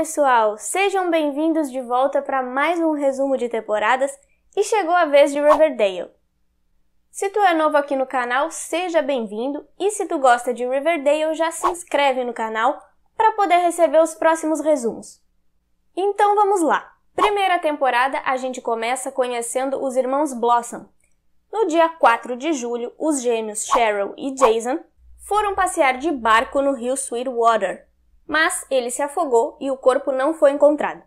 pessoal! Sejam bem-vindos de volta para mais um resumo de temporadas e chegou a vez de Riverdale. Se tu é novo aqui no canal, seja bem-vindo e se tu gosta de Riverdale, já se inscreve no canal para poder receber os próximos resumos. Então vamos lá! Primeira temporada a gente começa conhecendo os irmãos Blossom. No dia 4 de julho, os gêmeos Cheryl e Jason foram passear de barco no rio Sweetwater, mas ele se afogou e o corpo não foi encontrado.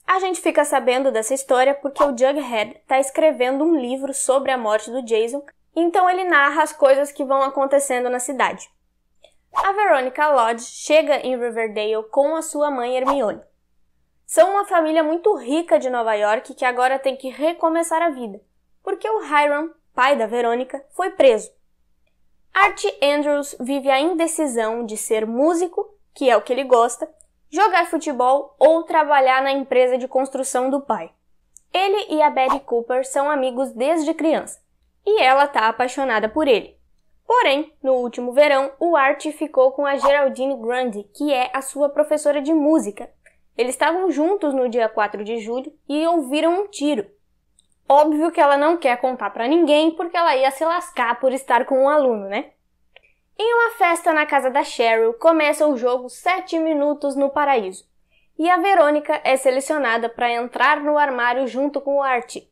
A gente fica sabendo dessa história porque o Jughead está escrevendo um livro sobre a morte do Jason, então ele narra as coisas que vão acontecendo na cidade. A Veronica Lodge chega em Riverdale com a sua mãe Hermione. São uma família muito rica de Nova York que agora tem que recomeçar a vida, porque o Hiram, pai da Verônica, foi preso. Archie Andrews vive a indecisão de ser músico, que é o que ele gosta, jogar futebol ou trabalhar na empresa de construção do pai. Ele e a Betty Cooper são amigos desde criança, e ela está apaixonada por ele. Porém, no último verão, o Archie ficou com a Geraldine Grundy, que é a sua professora de música. Eles estavam juntos no dia 4 de julho e ouviram um tiro. Óbvio que ela não quer contar pra ninguém porque ela ia se lascar por estar com um aluno, né? Em uma festa na casa da Cheryl, começa o jogo 7 minutos no paraíso. E a Verônica é selecionada para entrar no armário junto com o Archie.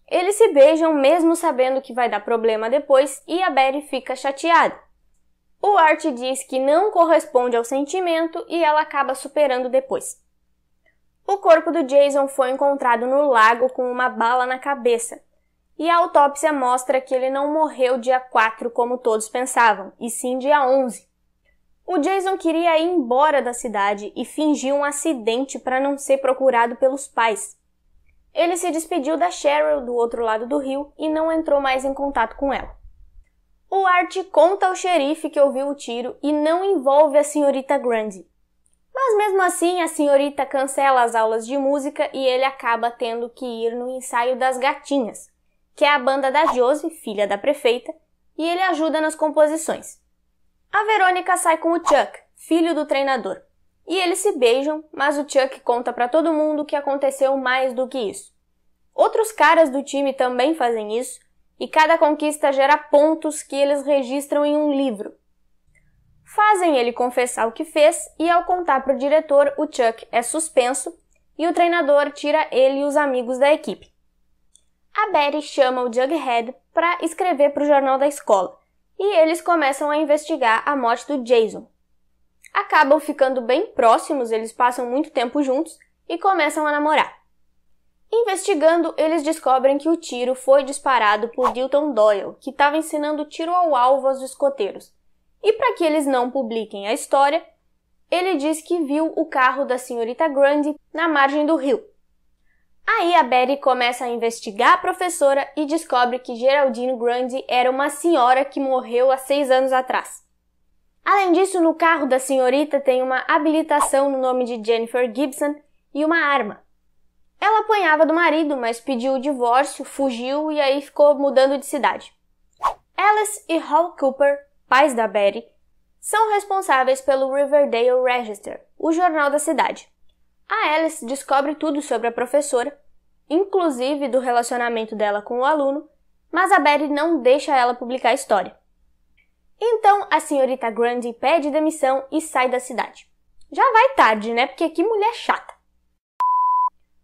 Eles se beijam mesmo sabendo que vai dar problema depois e a Betty fica chateada. O Archie diz que não corresponde ao sentimento e ela acaba superando depois. O corpo do Jason foi encontrado no lago com uma bala na cabeça. E a autópsia mostra que ele não morreu dia 4 como todos pensavam, e sim dia 11. O Jason queria ir embora da cidade e fingiu um acidente para não ser procurado pelos pais. Ele se despediu da Cheryl do outro lado do rio e não entrou mais em contato com ela. O Archie conta ao xerife que ouviu o tiro e não envolve a senhorita Grundy. Mas mesmo assim, a senhorita cancela as aulas de música e ele acaba tendo que ir no ensaio das Gatinhas, que é a banda da Josie, filha da prefeita, e ele ajuda nas composições. A Verônica sai com o Chuck, filho do treinador, e eles se beijam, mas o Chuck conta pra todo mundo que aconteceu mais do que isso. Outros caras do time também fazem isso, e cada conquista gera pontos que eles registram em um livro. Fazem ele confessar o que fez, e ao contar pro diretor, o Chuck é suspenso, e o treinador tira ele e os amigos da equipe. A Betty chama o Jughead para escrever para o jornal da escola, e eles começam a investigar a morte do Jason. Acabam ficando bem próximos, eles passam muito tempo juntos e começam a namorar. Investigando, eles descobrem que o tiro foi disparado por Dilton Doyle, que estava ensinando tiro ao alvo aos escoteiros. E para que eles não publiquem a história, ele diz que viu o carro da senhorita Grundy na margem do rio. Aí a Betty começa a investigar a professora e descobre que Geraldine Grundy era uma senhora que morreu há 6 anos atrás. Além disso, no carro da senhorita tem uma habilitação no nome de Jennifer Gibson e uma arma. Ela apanhava do marido, mas pediu o divórcio, fugiu e aí ficou mudando de cidade. Alice e Hal Cooper, pais da Betty, são responsáveis pelo Riverdale Register, o jornal da cidade. A Alice descobre tudo sobre a professora, inclusive do relacionamento dela com o aluno, mas a Betty não deixa ela publicar a história. Então a senhorita Grundy pede demissão e sai da cidade. Já vai tarde, né? Porque que mulher chata!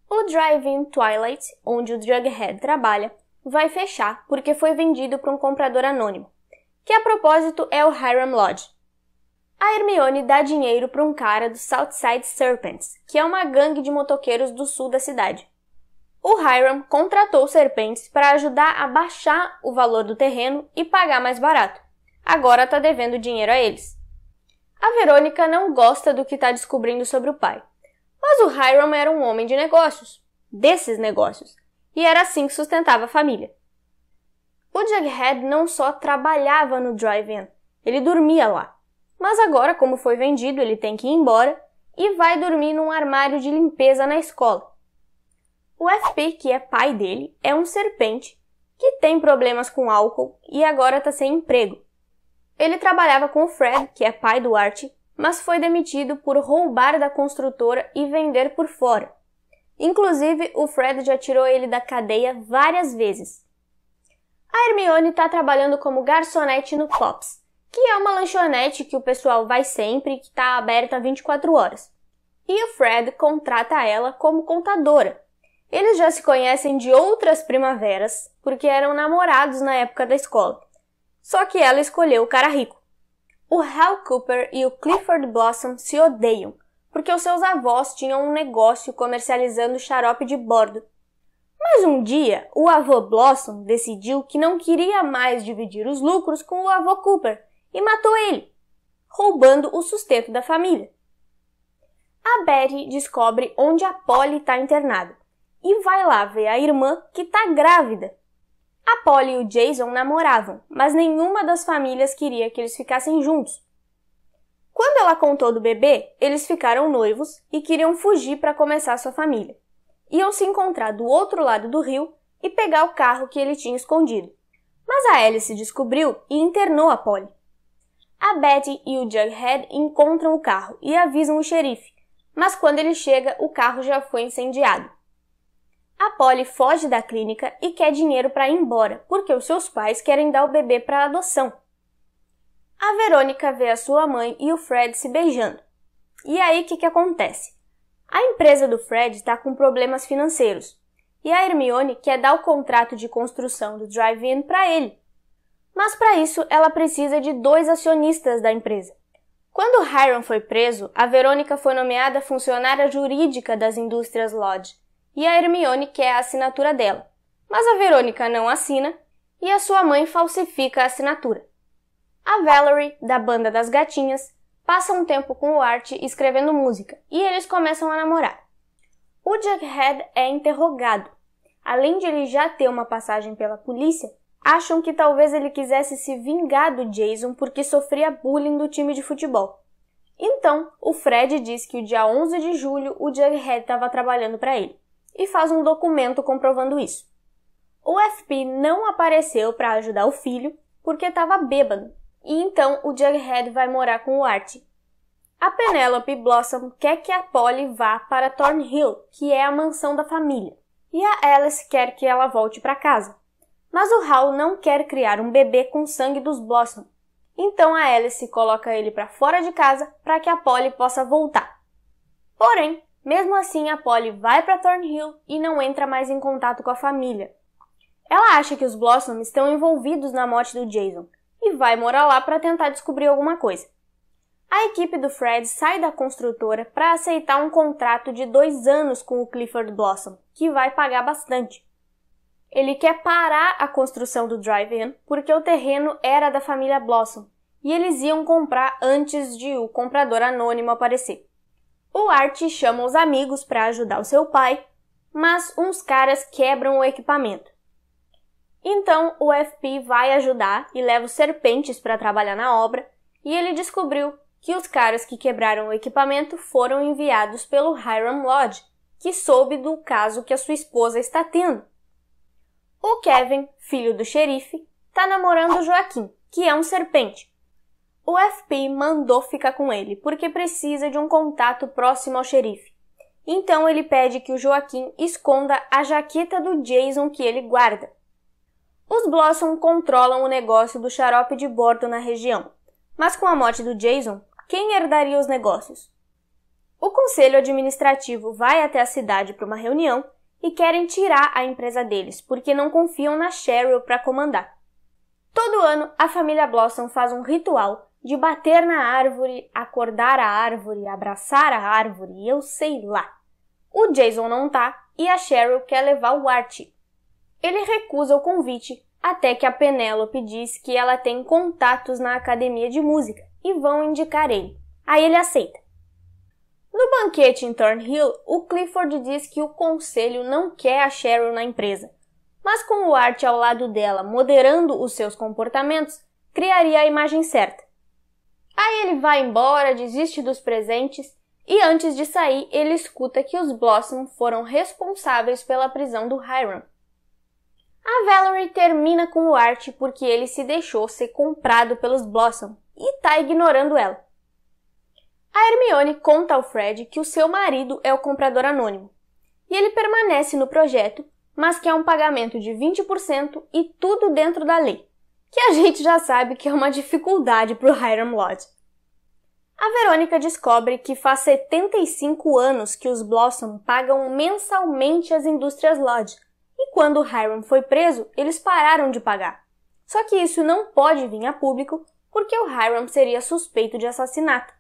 O Drive-In Twilight, onde o Jughead trabalha, vai fechar porque foi vendido para um comprador anônimo, que a propósito é o Hiram Lodge. A Hermione dá dinheiro para um cara do Southside Serpents, que é uma gangue de motoqueiros do sul da cidade. O Hiram contratou Serpents para ajudar a baixar o valor do terreno e pagar mais barato. Agora está devendo dinheiro a eles. A Verônica não gosta do que está descobrindo sobre o pai, mas o Hiram era um homem de negócios, desses negócios, e era assim que sustentava a família. O Jughead não só trabalhava no drive-in, ele dormia lá. Mas agora, como foi vendido, ele tem que ir embora e vai dormir num armário de limpeza na escola. O FP, que é pai dele, é um serpente que tem problemas com álcool e agora está sem emprego. Ele trabalhava com o Fred, que é pai do Archie, mas foi demitido por roubar da construtora e vender por fora. Inclusive, o Fred já tirou ele da cadeia várias vezes. A Hermione está trabalhando como garçonete no Pops, que é uma lanchonete que o pessoal vai sempre e que está aberta 24 horas. E o Fred contrata ela como contadora. Eles já se conhecem de outras primaveras, porque eram namorados na época da escola. Só que ela escolheu o cara rico. O Hal Cooper e o Clifford Blossom se odeiam, porque os seus avós tinham um negócio comercializando xarope de bordo. Mas um dia, o avô Blossom decidiu que não queria mais dividir os lucros com o avô Cooper e matou ele, roubando o sustento da família. A Betty descobre onde a Polly está internada e vai lá ver a irmã que está grávida. A Polly e o Jason namoravam, mas nenhuma das famílias queria que eles ficassem juntos. Quando ela contou do bebê, eles ficaram noivos e queriam fugir para começar sua família. Iam se encontrar do outro lado do rio e pegar o carro que ele tinha escondido. Mas a Alice descobriu e internou a Polly. A Betty e o Jughead encontram o carro e avisam o xerife, mas quando ele chega, o carro já foi incendiado. A Polly foge da clínica e quer dinheiro para ir embora, porque os seus pais querem dar o bebê para adoção. A Verônica vê a sua mãe e o Fred se beijando. E aí, o que acontece? A empresa do Fred está com problemas financeiros, e a Hermione quer dar o contrato de construção do drive-in para ele. Mas para isso, ela precisa de 2 acionistas da empresa. Quando Hiram foi preso, a Verônica foi nomeada funcionária jurídica das indústrias Lodge, e a Hermione quer a assinatura dela. Mas a Verônica não assina, e a sua mãe falsifica a assinatura. A Valerie, da banda das gatinhas, passa um tempo com o Art escrevendo música, e eles começam a namorar. O Jughead é interrogado. Além de ele já ter uma passagem pela polícia, acham que talvez ele quisesse se vingar do Jason porque sofria bullying do time de futebol. Então, o Fred diz que o dia 11 de julho o Jughead estava trabalhando para ele, e faz um documento comprovando isso. O FP não apareceu para ajudar o filho porque estava bêbado, e então o Jughead vai morar com o Art. A Penelope Blossom quer que a Polly vá para Thornhill, que é a mansão da família, e a Alice quer que ela volte para casa. Mas o Hal não quer criar um bebê com sangue dos Blossom, então a Alice coloca ele para fora de casa para que a Polly possa voltar. Porém, mesmo assim a Polly vai para Thornhill e não entra mais em contato com a família. Ela acha que os Blossom estão envolvidos na morte do Jason, e vai morar lá para tentar descobrir alguma coisa. A equipe do Fred sai da construtora para aceitar um contrato de 2 anos com o Clifford Blossom, que vai pagar bastante. Ele quer parar a construção do drive-in porque o terreno era da família Blossom e eles iam comprar antes de o comprador anônimo aparecer. O Art chama os amigos para ajudar o seu pai, mas uns caras quebram o equipamento. Então o FP vai ajudar e leva os serpentes para trabalhar na obra, e ele descobriu que os caras que quebraram o equipamento foram enviados pelo Hiram Lodge, que soube do caso que a sua esposa está tendo. O Kevin, filho do xerife, está namorando o Joaquim, que é um serpente. O FP mandou ficar com ele porque precisa de um contato próximo ao xerife. Então ele pede que o Joaquim esconda a jaqueta do Jason que ele guarda. Os Blossom controlam o negócio do xarope de bordo na região, mas com a morte do Jason, quem herdaria os negócios? O conselho administrativo vai até a cidade para uma reunião e querem tirar a empresa deles, porque não confiam na Cheryl para comandar. Todo ano, a família Blossom faz um ritual de bater na árvore, acordar a árvore, abraçar a árvore, eu sei lá. O Jason não tá e a Cheryl quer levar o Art. Ele recusa o convite até que a Penelope diz que ela tem contatos na academia de música e vão indicar ele. Aí ele aceita. No banquete em Thornhill, o Clifford diz que o conselho não quer a Cheryl na empresa, mas com o Art ao lado dela moderando os seus comportamentos, criaria a imagem certa. Aí ele vai embora, desiste dos presentes e antes de sair ele escuta que os Blossom foram responsáveis pela prisão do Hiram. A Valerie termina com o Art porque ele se deixou ser comprado pelos Blossom e tá ignorando ela. A Hermione conta ao Fred que o seu marido é o comprador anônimo, e ele permanece no projeto, mas quer um pagamento de 20% e tudo dentro da lei, que a gente já sabe que é uma dificuldade para o Hiram Lodge. A Verônica descobre que faz 75 anos que os Blossom pagam mensalmente às indústrias Lodge, e quando o Hiram foi preso, eles pararam de pagar. Só que isso não pode vir a público porque o Hiram seria suspeito de assassinato.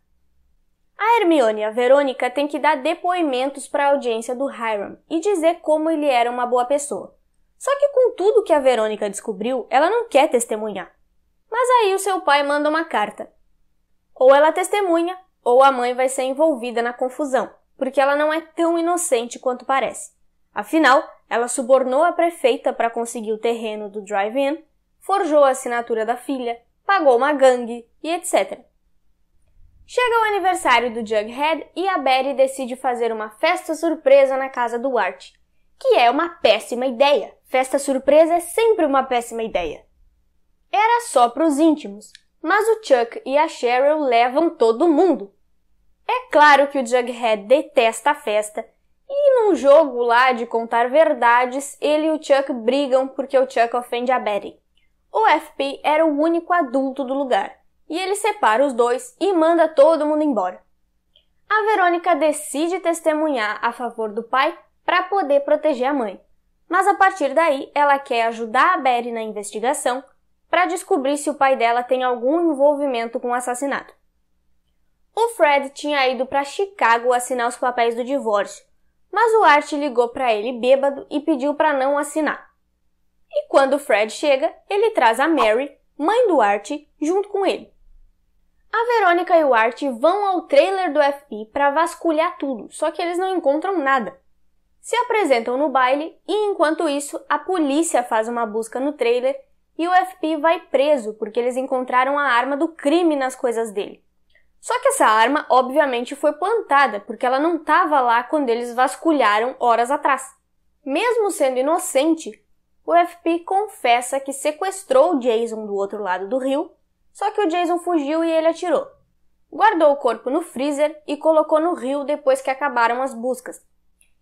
A Hermione e a Verônica têm que dar depoimentos para a audiência do Hiram e dizer como ele era uma boa pessoa. Só que com tudo que a Verônica descobriu, ela não quer testemunhar. Mas aí o seu pai manda uma carta. Ou ela testemunha, ou a mãe vai ser envolvida na confusão, porque ela não é tão inocente quanto parece. Afinal, ela subornou a prefeita para conseguir o terreno do drive-in, forjou a assinatura da filha, pagou uma gangue e etc. Chega o aniversário do Jughead e a Betty decide fazer uma festa surpresa na casa do Art, que é uma péssima ideia. Festa surpresa é sempre uma péssima ideia. Era só para os íntimos, mas o Chuck e a Cheryl levam todo mundo. É claro que o Jughead detesta a festa, e num jogo lá de contar verdades, ele e o Chuck brigam porque o Chuck ofende a Betty. O FP era o único adulto do lugar, e ele separa os dois e manda todo mundo embora. A Verônica decide testemunhar a favor do pai para poder proteger a mãe, mas a partir daí ela quer ajudar a Betty na investigação para descobrir se o pai dela tem algum envolvimento com o assassinato. O Fred tinha ido para Chicago assinar os papéis do divórcio, mas o Art ligou para ele bêbado e pediu para não assinar. E quando o Fred chega, ele traz a Mary, mãe do Art, junto com ele. A Verônica e o Art vão ao trailer do FP para vasculhar tudo, só que eles não encontram nada. Se apresentam no baile e, enquanto isso, a polícia faz uma busca no trailer e o FP vai preso porque eles encontraram a arma do crime nas coisas dele. Só que essa arma, obviamente, foi plantada porque ela não estava lá quando eles vasculharam horas atrás. Mesmo sendo inocente, o FP confessa que sequestrou o Jason do outro lado do rio, só que o Jason fugiu e ele atirou. Guardou o corpo no freezer e colocou no rio depois que acabaram as buscas.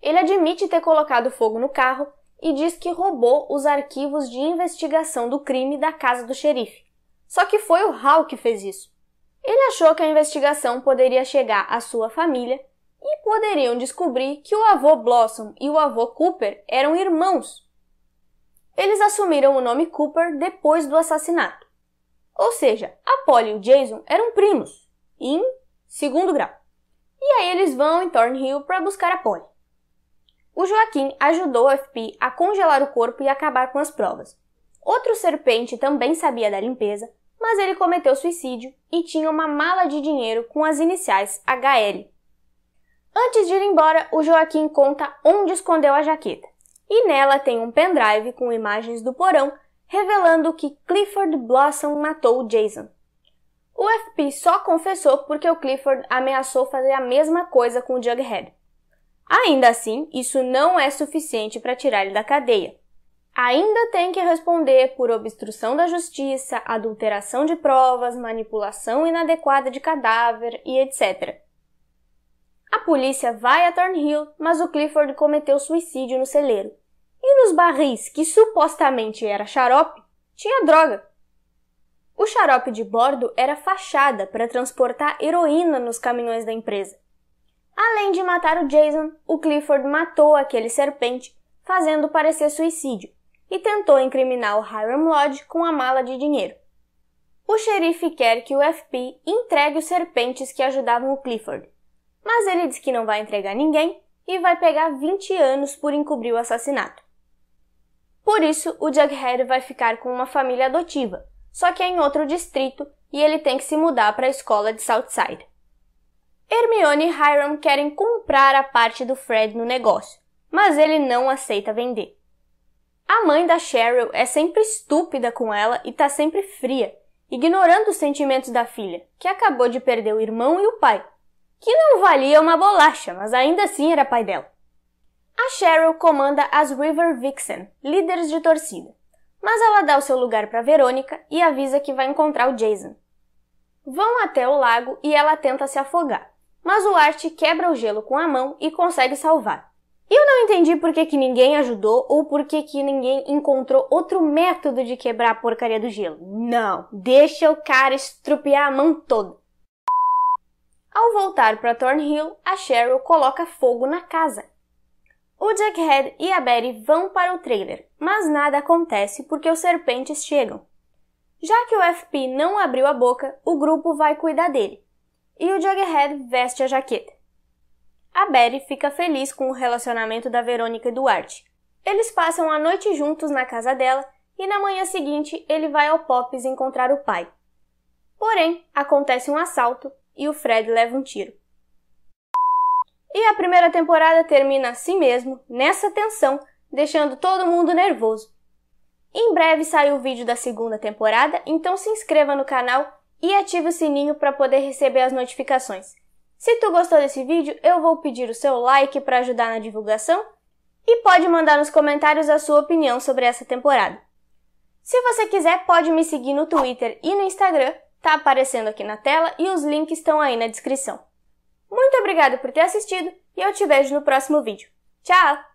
Ele admite ter colocado fogo no carro e diz que roubou os arquivos de investigação do crime da casa do xerife. Só que foi o Hal que fez isso. Ele achou que a investigação poderia chegar à sua família e poderiam descobrir que o avô Blossom e o avô Cooper eram irmãos. Eles assumiram o nome Cooper depois do assassinato. Ou seja, a Polly e o Jason eram primos, em segundo grau. E aí eles vão em Thornhill para buscar a Polly. O Joaquim ajudou o FP a congelar o corpo e acabar com as provas. Outro serpente também sabia da limpeza, mas ele cometeu suicídio e tinha uma mala de dinheiro com as iniciais HL. Antes de ir embora, o Joaquim conta onde escondeu a jaqueta, e nela tem um pendrive com imagens do porão revelando que Clifford Blossom matou o Jason. O FP só confessou porque o Clifford ameaçou fazer a mesma coisa com o Jughead. Ainda assim, isso não é suficiente para tirar ele da cadeia. Ainda tem que responder por obstrução da justiça, adulteração de provas, manipulação inadequada de cadáver e etc. A polícia vai a Thornhill, mas o Clifford cometeu suicídio no celeiro. E nos barris, que supostamente era xarope, tinha droga. O xarope de bordo era fachada para transportar heroína nos caminhões da empresa. Além de matar o Jason, o Clifford matou aquele serpente, fazendo parecer suicídio, e tentou incriminar o Hiram Lodge com a mala de dinheiro. O xerife quer que o FP entregue os serpentes que ajudavam o Clifford, mas ele diz que não vai entregar ninguém e vai pegar 20 anos por encobrir o assassinato. Por isso, o Jughead vai ficar com uma família adotiva, só que é em outro distrito e ele tem que se mudar para a escola de Southside. Hermione e Hiram querem comprar a parte do Fred no negócio, mas ele não aceita vender. A mãe da Cheryl é sempre estúpida com ela e tá sempre fria, ignorando os sentimentos da filha, que acabou de perder o irmão e o pai, que não valia uma bolacha, mas ainda assim era pai dela. A Cheryl comanda as River Vixen, líderes de torcida, mas ela dá o seu lugar para Verônica e avisa que vai encontrar o Jason. Vão até o lago e ela tenta se afogar, mas o Art quebra o gelo com a mão e consegue salvar. Eu não entendi por que ninguém ajudou ou por que ninguém encontrou outro método de quebrar a porcaria do gelo. Não, deixa o cara estrupiar a mão toda. Ao voltar para Thornhill, a Cheryl coloca fogo na casa. O Jughead e a Betty vão para o trailer, mas nada acontece porque os serpentes chegam. Já que o FP não abriu a boca, o grupo vai cuidar dele, e o Jughead veste a jaqueta. A Betty fica feliz com o relacionamento da Verônica e do Art. Eles passam a noite juntos na casa dela e na manhã seguinte ele vai ao Pops encontrar o pai. Porém, acontece um assalto e o Fred leva um tiro. E a primeira temporada termina assim mesmo, nessa tensão, deixando todo mundo nervoso. Em breve sai o vídeo da segunda temporada, então se inscreva no canal e ative o sininho para poder receber as notificações. Se tu gostou desse vídeo, eu vou pedir o seu like para ajudar na divulgação e pode mandar nos comentários a sua opinião sobre essa temporada. Se você quiser, pode me seguir no Twitter e no Instagram, tá aparecendo aqui na tela e os links estão aí na descrição. Muito obrigada por ter assistido e eu te vejo no próximo vídeo. Tchau!